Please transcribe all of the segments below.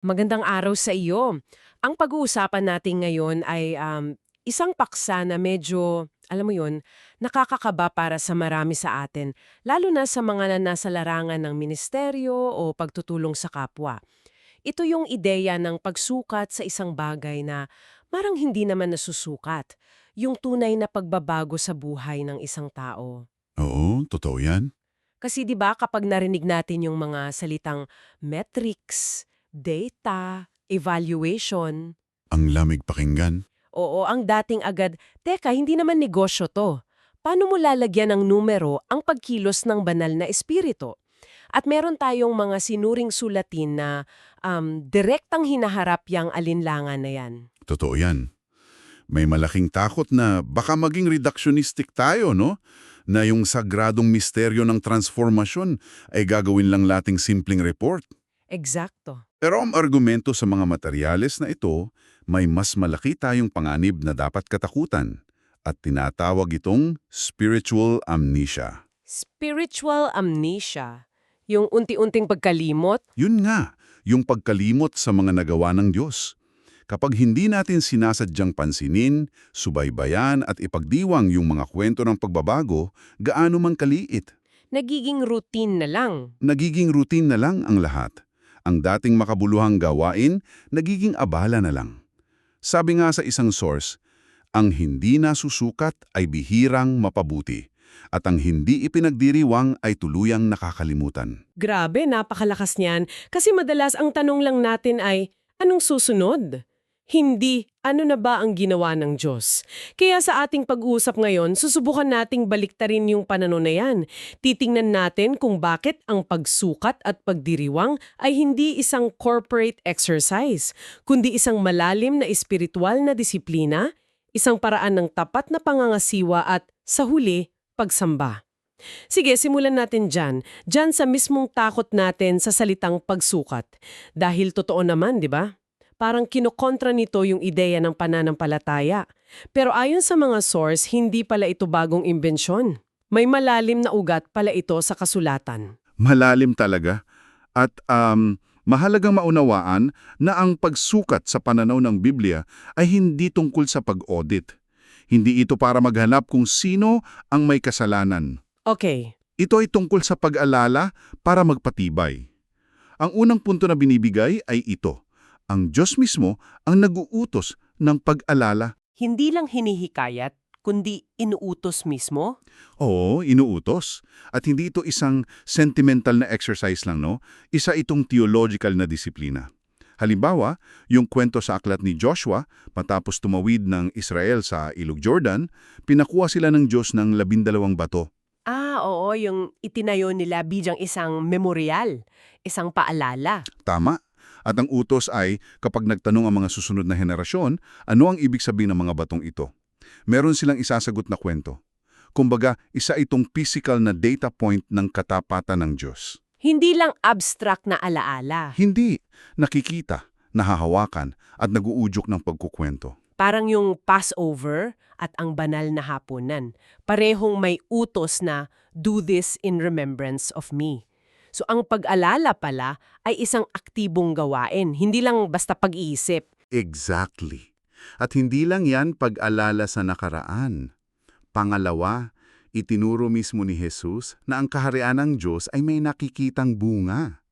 Magandang araw sa iyo. Ang pag-uusapan natin ngayon ay isang paksa na medyo, alam mo yun, nakakakaba para sa marami sa atin, lalo na sa mga nasa larangan ng ministeryo o pagtutulong sa kapwa. Ito yung ideya ng pagsukat sa isang bagay na marang hindi naman nasusukat, yung tunay na pagbabago sa buhay ng isang tao. Oo, totoo yan. Kasi 'di ba kapag narinig natin yung mga salitang metrics, data, evaluation, Ang lamig pakinggan. oo, ang dating agad, teka, hindi naman negosyo to. Paano mo lalagyan ng numero ang pagkilos ng banal na espiritu? At meron tayong mga sinuring sulatin na direktang hinaharap yang alinlangan na yan. Totoo yan. May malaking takot na baka maging reductionistic tayo, no? Na yung sagradong misteryo ng transformasyon ay gagawin lang lating simpleng report. Eksakto. Pero ang argumento sa mga materyales na ito, may mas malaki tayong panganib na dapat katakutan. At tinatawag itong spiritual amnesia. Spiritual amnesia, yung unti-unting pagkalimot. Yun nga, yung pagkalimot sa mga nagawa ng Diyos. Kapag hindi natin sinasadyang pansinin, subaybayan at ipagdiwang yung mga kwento ng pagbabago, gaano man kaliit, Nagiging routine na lang. nagiging routine na lang ang lahat. Ang dating makabuluhang gawain, nagiging abala na lang. Sabi nga sa isang source, ang hindi nasusukat ay bihirang mapabuti, at ang hindi ipinagdiriwang ay tuluyang nakakalimutan. Grabe, napakalakas niyan. Kasi madalas ang tanong lang natin ay, anong susunod? Hindi, ano na ba ang ginawa ng Diyos? Kaya sa ating pag-uusap ngayon, susubukan nating baliktarin yung pananaw na yan. Titingnan natin kung bakit ang pagsukat at pagdiriwang ay hindi isang corporate exercise, kundi isang malalim na espiritual na disiplina, isang paraan ng tapat na pangangasiwa at, sa huli, pagsamba. Sige, simulan natin dyan. Dyan sa mismong takot natin sa salitang pagsukat. Dahil totoo naman, di ba? Parang kinokontra nito yung ideya ng pananampalataya. Pero ayon sa mga source, hindi pala ito bagong imbensyon. May malalim na ugat pala ito sa kasulatan. Malalim talaga. At mahalagang maunawaan na ang pagsukat sa pananaw ng Biblia ay hindi tungkol sa pag-audit. Hindi ito para maghanap kung sino ang may kasalanan. Okay. Ito ay tungkol sa pag-alala para magpatibay. Ang unang punto na binibigay ay ito. Ang Diyos mismo ang nag-uutos ng pag-alala. Hindi lang hinihikayat, kundi inuutos mismo? Oo, inuutos. At hindi ito isang sentimental na exercise lang, no? Isa itong theological na disiplina. Halimbawa, yung kwento sa aklat ni Joshua, matapos tumawid ng Israel sa Ilog Jordan, pinakuha sila ng Diyos ng 12 bato. Oo, yung itinayo nila bidyang isang memorial, isang paalala. Tama. At ang utos ay, kapag nagtanong ang mga susunod na henerasyon, ano ang ibig sabihin ng mga batong ito? Meron silang isasagot na kwento. Kumbaga, isa itong physical na data point ng katapatan ng Diyos. Hindi lang abstract na alaala. Hindi nakikita, nahahawakan, at naguudyok ng pagkukwento. Parang yung Passover at ang banal na hapunan. Parehong may utos na, do this in remembrance of me. So ang pag-alala pala ay isang aktibong gawain, hindi lang basta pag-iisip. Exactly. At hindi lang yan pag-alala sa nakaraan. Pangalawa, itinuro mismo ni Jesus na ang kaharian ng Diyos ay may nakikitang bunga.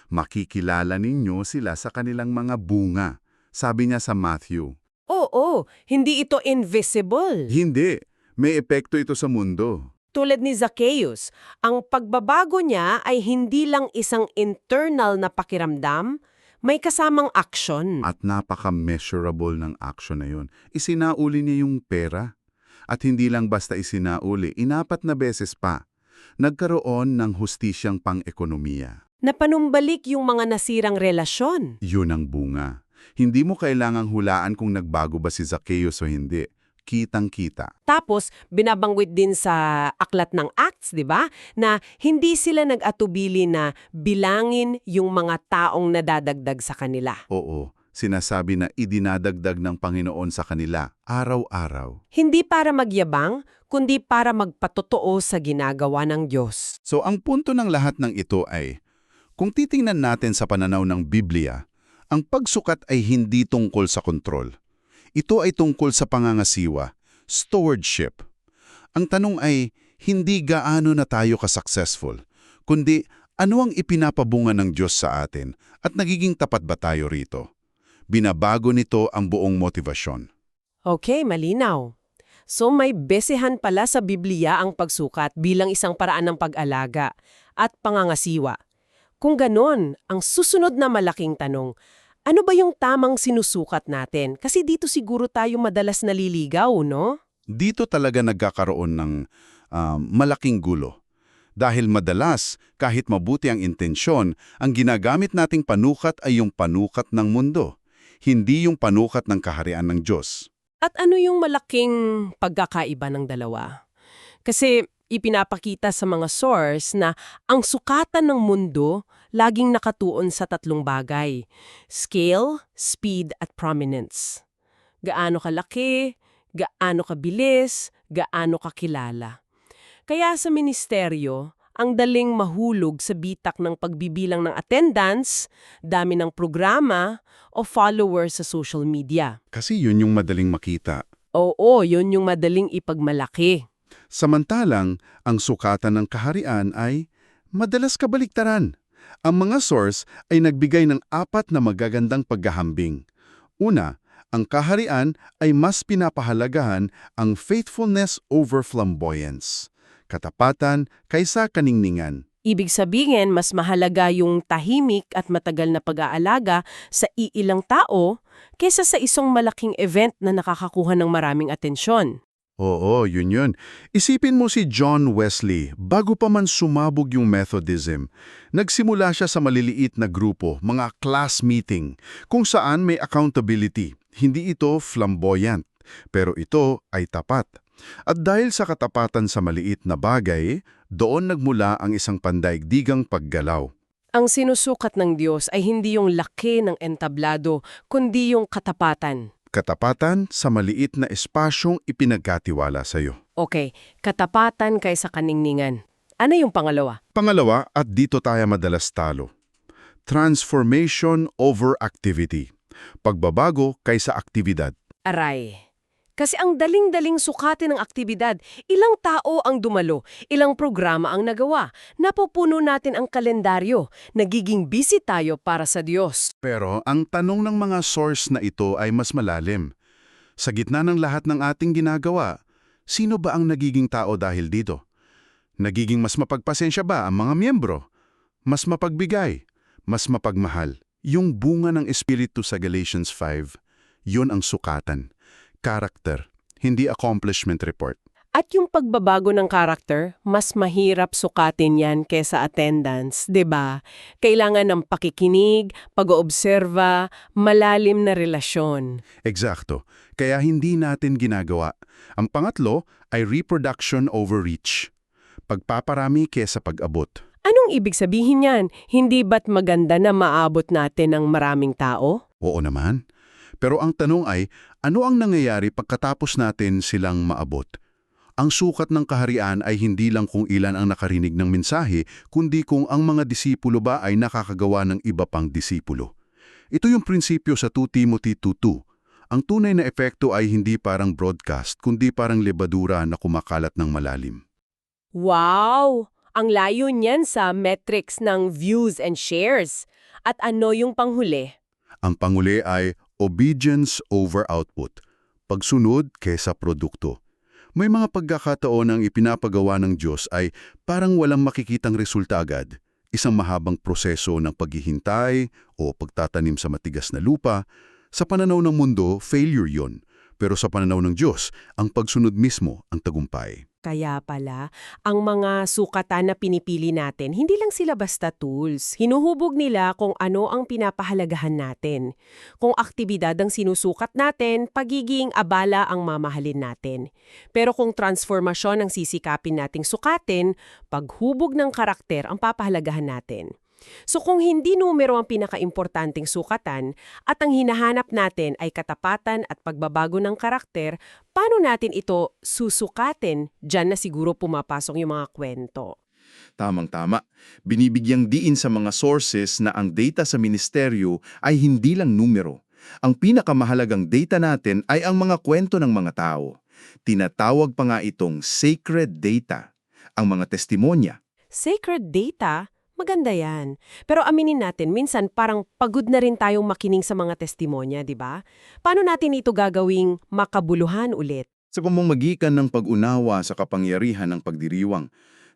Makikilala ninyo sila sa kanilang mga bunga, sabi niya sa Matthew. Oo, hindi ito invisible. Hindi, may epekto ito sa mundo. Tulad ni Zacchaeus, ang pagbabago niya ay hindi lang isang internal na pakiramdam, may kasamang aksyon. At napaka-measurable ng action na yun. Isinauli niya yung pera. At hindi lang basta isinauli, 4 na beses pa. Nagkaroon ng hustisyang pang-ekonomiya. Napanumbalik yung mga nasirang relasyon. Yun ang bunga. Hindi mo kailangang hulaan kung nagbago ba si Zacchaeus o hindi. Kitang-kita. Tapos, binabanggit din sa aklat ng Acts, di ba? Na hindi sila nag-atubili na bilangin yung mga taong nadadagdag sa kanila. Oo, sinasabi na idinadagdag ng Panginoon sa kanila, araw-araw. Hindi para magyabang, kundi para magpatotoo sa ginagawa ng Diyos. So ang punto ng lahat ng ito ay, kung titingnan natin sa pananaw ng Biblia, Ang pagsukat ay hindi tungkol sa kontrol. Ito ay tungkol sa pangangasiwa, stewardship. Ang tanong ay, hindi gaano na tayo ka-successful, kundi ano ang ipinapabunga ng Diyos sa atin at nagiging tapat ba tayo rito? Binabago nito ang buong motivasyon. Okay, malinaw. So may besehan pala sa Biblia ang pagsukat bilang isang paraan ng pag-alaga at pangangasiwa. Kung ganon, ang susunod na malaking tanong, ano ba yung tamang sinusukat natin? Kasi dito siguro tayo madalas naliligaw, no? Dito talaga nagkakaroon ng malaking gulo. Dahil madalas, kahit mabuti ang intensyon, ang ginagamit nating panukat ay yung panukat ng mundo, hindi yung panukat ng kaharian ng Diyos. At ano yung malaking pagkakaiba ng dalawa? Kasi ipinapakita sa mga source na ang sukatan ng mundo laging nakatuon sa tatlong bagay: scale, speed, at prominence. Gaano kalaki, gaano kabilis, gaano kakilala. Kaya sa ministeryo, ang daling mahulog sa bitak ng pagbibilang ng attendance, dami ng programa, o followers sa social media. Kasi yun yung madaling makita. Oo, yun yung madaling ipagmalaki. Samantalang, ang sukatan ng kaharian ay madalas kabaliktaran. Ang mga source ay nagbigay ng 4 na magagandang paghahambing. Una, ang kaharian ay mas pinapahalagahan ang faithfulness over flamboyance, katapatan kaysa kaningningan. Ibig sabihin, mas mahalaga yung tahimik at matagal na pag-aalaga sa iilang tao kesa sa isang malaking event na nakakakuha ng maraming atensyon. Oo, yun. Isipin mo si John Wesley, bago pa man sumabog yung Methodism. Nagsimula siya sa maliliit na grupo, mga class meeting, kung saan may accountability. Hindi ito flamboyant, pero ito ay tapat. At dahil sa katapatan sa maliit na bagay, doon nagmula ang isang pandaigdigang paggalaw. Ang sinusukat ng Diyos ay hindi yung laki ng entablado, kundi yung katapatan. Katapatan sa maliit na espasyong ipinagkatiwala sa iyo. Okay, katapatan kaysa kaningningan. Ano yung pangalawa? Pangalawa, at dito tayo madalas talo. Transformation over activity. Pagbabago kaysa aktibidad. Aray. Kasi ang daling-daling sukatin ng aktibidad, ilang tao ang dumalo, ilang programa ang nagawa, napupuno natin ang kalendaryo, nagiging busy tayo para sa Diyos. Pero ang tanong ng mga source na ito ay mas malalim. Sa gitna ng lahat ng ating ginagawa, sino ba ang nagiging tao dahil dito? Nagiging mas mapagpasensya ba ang mga miyembro? Mas mapagbigay? Mas mapagmahal? Yung bunga ng Espiritu sa Galatians 5, yun ang sukatan. Character, hindi accomplishment report. At yung pagbabago ng karakter, mas mahirap sukatin yan kesa attendance, 'di ba? Kailangan ng pakikinig, pag-oobserba, malalim na relasyon. Eksakto. Kaya hindi natin ginagawa. Ang pangatlo ay reproduction over reach. Pagpaparami kesa pag-abot. Anong ibig sabihin yan? Hindi ba't maganda na maabot natin ng maraming tao? Oo naman. Pero ang tanong ay, ano ang nangyayari pagkatapos natin silang maabot? Ang sukat ng kaharian ay hindi lang kung ilan ang nakarinig ng mensahe, kundi kung ang mga disipulo ba ay nakakagawa ng iba pang disipulo. Ito yung prinsipyo sa 2 Timothy 2:2. Ang tunay na epekto ay hindi parang broadcast, kundi parang lebadura na kumakalat ng malalim. Wow! Ang layo niyan sa metrics ng views and shares. At ano yung panghuli? Ang panguli ay obedience over output, pagsunod kesa produkto. May mga pagkakataon ang ipinapagawa ng Diyos ay parang walang makikitang resulta agad. Isang mahabang proseso ng paghihintay o pagtatanim sa matigas na lupa. Sa pananaw ng mundo, failure yon. Pero sa pananaw ng Diyos, ang pagsunod mismo ang tagumpay. Kaya pala, ang mga sukatan na pinipili natin, hindi lang sila basta tools. Hinuhubog nila kung ano ang pinapahalagahan natin. Kung aktibidad ang sinusukat natin, pagiging abala ang mamahalin natin. Pero kung transformasyon ang sisikapin nating sukatin, paghubog ng karakter ang papahalagahan natin. So kung hindi numero ang pinakaimportanteng sukatan at ang hinahanap natin ay katapatan at pagbabago ng karakter, paano natin ito susukatin? Diyan na siguro pumapasok yung mga kwento. Tamang-tama. Binibigyang diin sa mga sources na ang data sa ministeryo ay hindi lang numero. Ang pinakamahalagang data natin ay ang mga kwento ng mga tao. Tinatawag pa nga itong sacred data, ang mga testimonya. Sacred data? Maganda yan. Pero aminin natin, minsan parang pagod na rin tayong makinig sa mga testimonya, di ba? Paano natin ito gagawing makabuluhan ulit? Sa pamamagitan ng pag-unawa sa kapangyarihan ng pagdiriwang,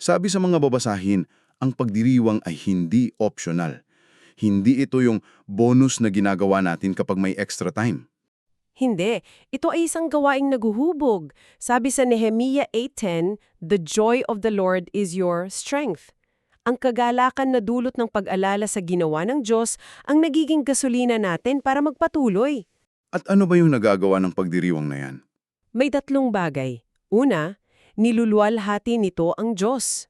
sabi sa mga babasahin, ang pagdiriwang ay hindi optional. Hindi ito yung bonus na ginagawa natin kapag may extra time. Hindi. Ito ay isang gawaing naguhubog. Sabi sa Nehemiah 8:10, "The joy of the Lord is your strength." Ang kagalakan na dulot ng pag-alala sa ginawa ng Diyos ang nagiging gasolina natin para magpatuloy. At ano ba yung nagagawa ng pagdiriwang na yan? May tatlong bagay. Una, niluluwalhati nito ang Diyos.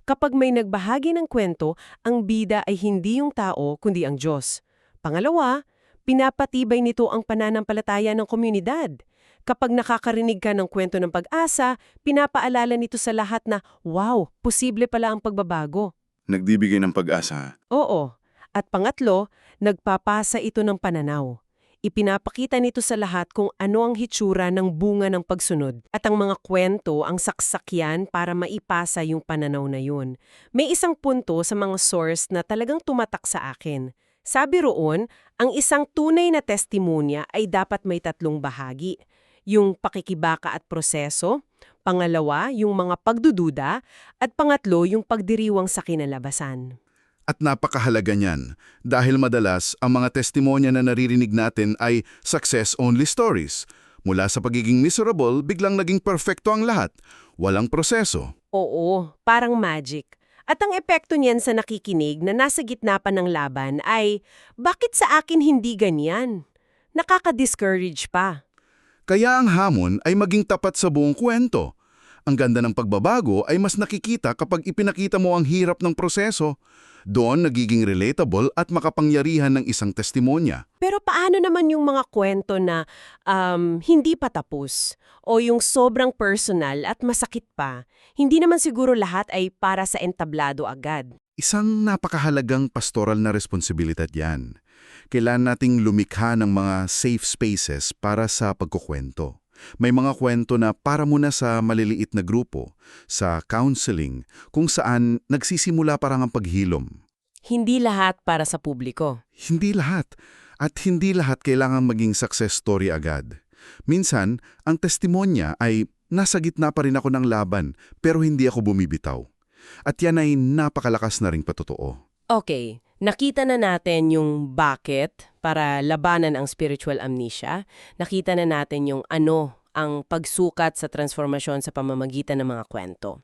Kapag may nagbahagi ng kwento, ang bida ay hindi yung tao kundi ang Diyos. Pangalawa, pinapatibay nito ang pananampalataya ng komunidad. Kapag nakakarinig ka ng kwento ng pag-asa, pinapaalala nito sa lahat na, wow, posible pala ang pagbabago. Nagbibigay ng pag-asa. Oo. At pangatlo, nagpapasa ito ng pananaw. Ipinapakita nito sa lahat kung ano ang hitsura ng bunga ng pagsunod. At ang mga kwento ang saksakyan para maipasa yung pananaw na yun. May isang punto sa mga source na talagang tumatak sa akin. Sabi roon, ang isang tunay na testimonya ay dapat may tatlong bahagi. Yung pakikibaka at proseso, pangalawa, yung mga pagdududa, at pangatlo, yung pagdiriwang sa kinalabasan. At napakahalaga niyan dahil madalas ang mga testimonya na naririnig natin ay success-only stories. Mula sa pagiging miserable, biglang naging perfecto ang lahat. Walang proseso. Oo, parang magic. At ang epekto niyan sa nakikinig na nasa gitna pa ng laban ay, bakit sa akin hindi ganyan? Nakaka-discourage pa. Kaya ang hamon ay maging tapat sa buong kwento. Ang ganda ng pagbabago ay mas nakikita kapag ipinakita mo ang hirap ng proseso. Doon nagiging relatable at makapangyarihan ng isang testimonya. Pero paano naman yung mga kwento na hindi pa tapos? O yung sobrang personal at masakit pa? Hindi naman siguro lahat ay para sa entablado agad. Isang napakahalagang pastoral na responsibilidad yan. Kailangan nating lumikha ng mga safe spaces para sa pagkukwento. May mga kwento na para muna sa maliliit na grupo, sa counseling, kung saan nagsisimula parang ang paghilom. Hindi lahat para sa publiko. Hindi lahat. At hindi lahat kailangan maging success story agad. Minsan, ang testimonya ay nasa gitna pa rin ako ng laban pero hindi ako bumibitaw. At yan ay napakalakas na ring patotoo. Okay, nakita na natin yung bakit para labanan ang spiritual amnesia. Nakita na natin yung ano ang pagsukat sa transformasyon sa pamamagitan ng mga kwento.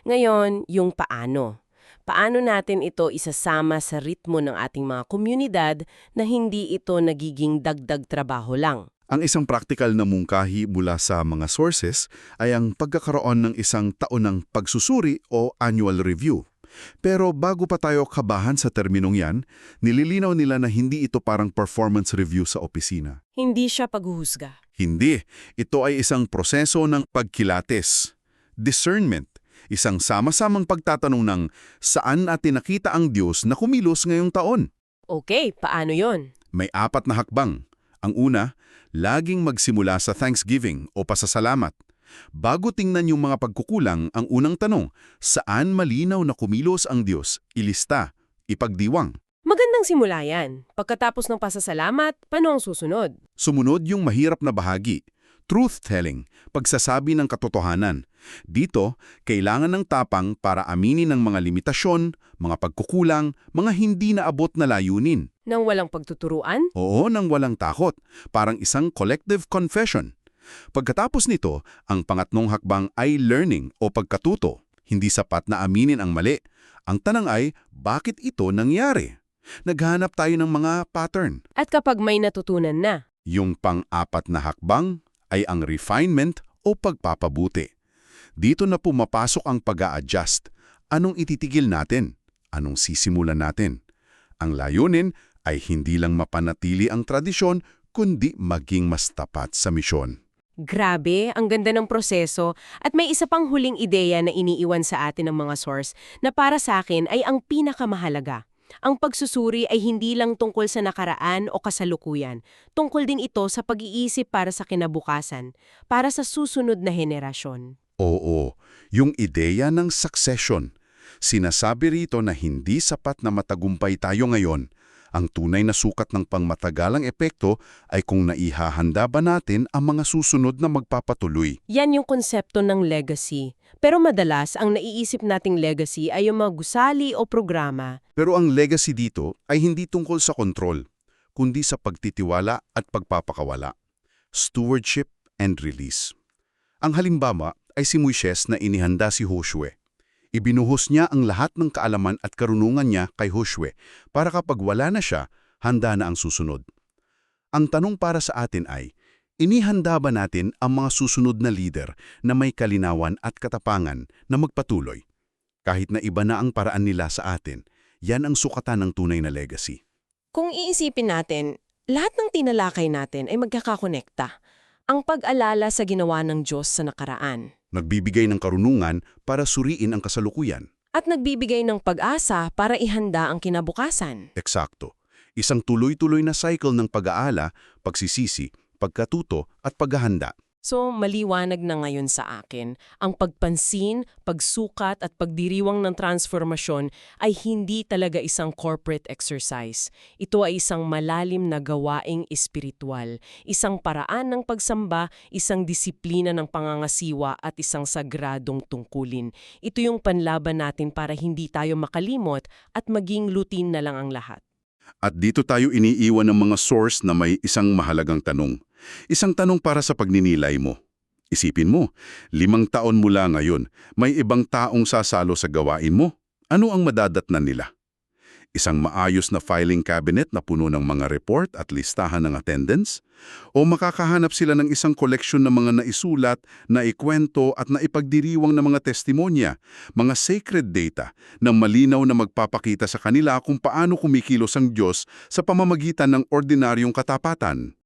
Ngayon, yung paano. Paano natin ito isasama sa ritmo ng ating mga komunidad na hindi ito nagiging dagdag trabaho lang? Ang isang practical na mungkahi mula sa mga sources ay ang pagkakaroon ng isang taonang pagsusuri o annual review. Pero bago pa tayo kabahan sa terminong yan, nililinaw nila na hindi ito parang performance review sa opisina. Hindi siya paghuhusga. Hindi. Ito ay isang proseso ng pagkilates. Discernment. Isang sama-samang pagtatanong ng saan natin nakita ang Diyos na kumilos ngayong taon. Okay, paano yon? May 4 na hakbang. Ang una, laging magsimula sa thanksgiving o pasasalamat. Bago tingnan yung mga pagkukulang, ang unang tanong, saan malinaw na kumilos ang Diyos? Ilista, ipagdiwang. Magandang simula yan. Pagkatapos ng pasasalamat, paano ang susunod? Sumunod yung mahirap na bahagi, truth-telling, pagsasabi ng katotohanan. Dito, kailangan ng tapang para aminin ang mga limitasyon, mga pagkukulang, mga hindi naabot na layunin. Nang walang pagtuturuan? Oo, nang walang takot, parang isang collective confession. Pagkatapos nito, ang pangatlong hakbang ay learning o pagkatuto. Hindi sapat na aminin ang mali. Ang tanong ay, bakit ito nangyari? Naghanap tayo ng mga pattern. At kapag may natutunan na? Yung pang-4 na hakbang ay ang refinement o pagpapabuti. Dito na pumapasok ang pag-a-adjust. Anong ititigil natin? Anong sisimulan natin? Ang layunin ay hindi lang mapanatili ang tradisyon, kundi maging mas tapat sa misyon. Grabe, ang ganda ng proseso at may isa pang huling ideya na iniiwan sa atin ng mga source na para sa akin ay ang pinakamahalaga. Ang pagsusuri ay hindi lang tungkol sa nakaraan o kasalukuyan. Tungkol din ito sa pag-iisip para sa kinabukasan, para sa susunod na henerasyon. Oo, yung ideya ng succession. Sinasabi rito na hindi sapat na matagumpay tayo ngayon. Ang tunay na sukat ng pangmatagalang epekto ay kung naihahanda ba natin ang mga susunod na magpapatuloy. Yan yung konsepto ng legacy. Pero madalas, ang naiisip nating legacy ay yung mga gusali o programa. Pero ang legacy dito ay hindi tungkol sa kontrol, kundi sa pagtitiwala at pagpapakawala. Stewardship and release. Ang halimbawa ay si Moises na inihanda si Joshua. Ibinuhos niya ang lahat ng kaalaman at karunungan niya kay Joshua para kapag wala na siya, handa na ang susunod. Ang tanong para sa atin ay, inihanda ba natin ang mga susunod na leader na may kalinawan at katapangan na magpatuloy? Kahit na iba na ang paraan nila sa atin, yan ang sukatan ng tunay na legacy. Kung iisipin natin, lahat ng tinalakay natin ay magkakakonekta. Ang pag-alala sa ginawa ng Diyos sa nakaraan. Nagbibigay ng karunungan para suriin ang kasalukuyan. At nagbibigay ng pag-asa para ihanda ang kinabukasan. Eksakto. Isang tuloy-tuloy na cycle ng pag-aala, pagsisisi, pagkatuto at paghahanda. So, maliwanag na ngayon sa akin, ang pagpansin, pagsukat at pagdiriwang ng transformasyon ay hindi talaga isang corporate exercise. Ito ay isang malalim na gawaing espiritual, isang paraan ng pagsamba, isang disiplina ng pangangasiwa at isang sagradong tungkulin. Ito yung panlaban natin para hindi tayo makalimot at maging lutin na lang ang lahat. At dito tayo iniiwan ng mga source na may isang mahalagang tanong. Isang tanong para sa pagninilay mo. Isipin mo, 5 taon mula ngayon, may ibang taong sasalo sa gawain mo. Ano ang madadatnan nila? Isang maayos na filing cabinet na puno ng mga report at listahan ng attendance? O makakahanap sila ng isang koleksyon ng mga naisulat, naikwento at naipagdiriwang na mga testimonya, mga sacred data na malinaw na magpapakita sa kanila kung paano kumikilos ang Diyos sa pamamagitan ng ordinaryong katapatan?